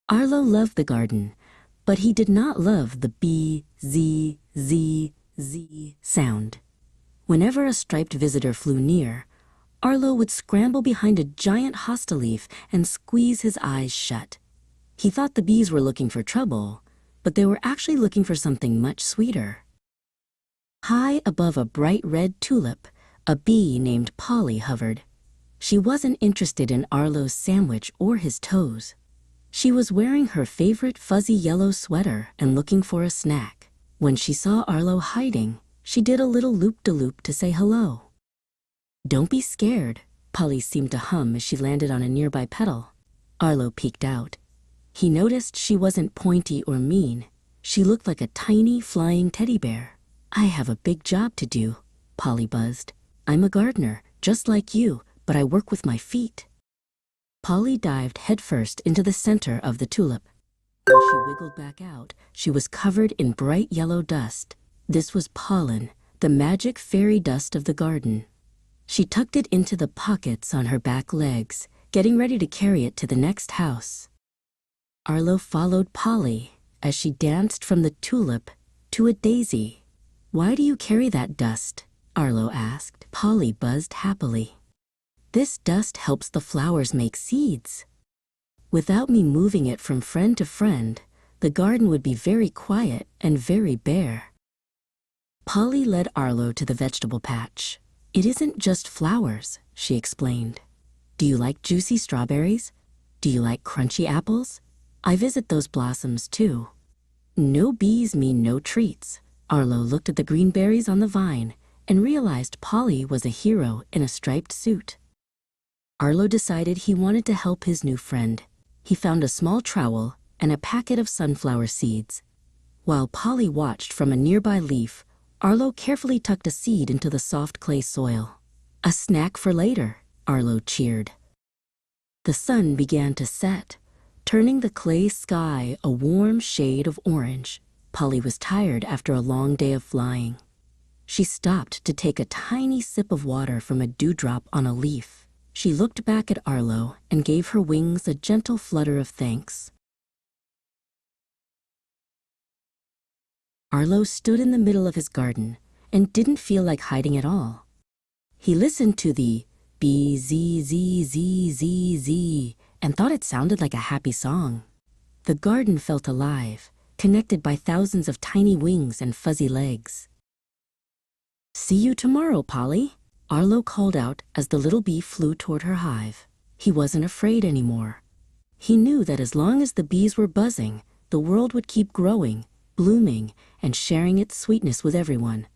Arlo loved the garden, but he did not love the B-Z-Z-Z sound. Whenever a striped visitor flew near, Arlo would scramble behind a giant hosta leaf and squeeze his eyes shut. He thought the bees were looking for trouble, but they were actually looking for something much sweeter. High above a bright red tulip, a bee named Polly hovered. She wasn't interested in Arlo's sandwich or his toes. She was wearing her favorite fuzzy yellow sweater and looking for a snack. When she saw Arlo hiding, she did a little loop-de-loop to say hello. "Don't be scared," Polly seemed to hum as she landed on a nearby petal. Arlo peeked out. He noticed she wasn't pointy or mean. She looked like a tiny flying teddy bear. "I have a big job to do," Polly buzzed. "I'm a gardener, just like you, but I work with my feet." Polly dived headfirst into the center of the tulip. When she wiggled back out, she was covered in bright yellow dust. This was pollen, the magic fairy dust of the garden. She tucked it into the pockets on her back legs, getting ready to carry it to the next house. Arlo followed Polly as she danced from the tulip to a daisy. "Why do you carry that dust?" Arlo asked. Polly buzzed happily. "This dust helps the flowers make seeds. Without me moving it from friend to friend, the garden would be very quiet and very bare." Polly led Arlo to the vegetable patch. "It isn't just flowers," she explained. "Do you like juicy strawberries? Do you like crunchy apples? I visit those blossoms too." No bees mean no treats. Arlo looked at the green berries on the vine and realized Polly was a hero in a striped suit. Arlo decided he wanted to help his new friend. He found a small trowel and a packet of sunflower seeds. While Polly watched from a nearby leaf, Arlo carefully tucked a seed into the soft clay soil. "A snack for later," Arlo cheered. The sun began to set, turning the clay sky a warm shade of orange. Polly was tired after a long day of flying. She stopped to take a tiny sip of water from a dewdrop on a leaf. She looked back at Arlo and gave her wings a gentle flutter of thanks. Arlo stood in the middle of his garden and didn't feel like hiding at all. He listened to the B-Z-Z-Z-Z-Z and thought it sounded like a happy song. The garden felt alive, connected by thousands of tiny wings and fuzzy legs. "See you tomorrow, Polly," Arlo called out as the little bee flew toward her hive. He wasn't afraid anymore. He knew that as long as the bees were buzzing, the world would keep growing, blooming, and sharing its sweetness with everyone.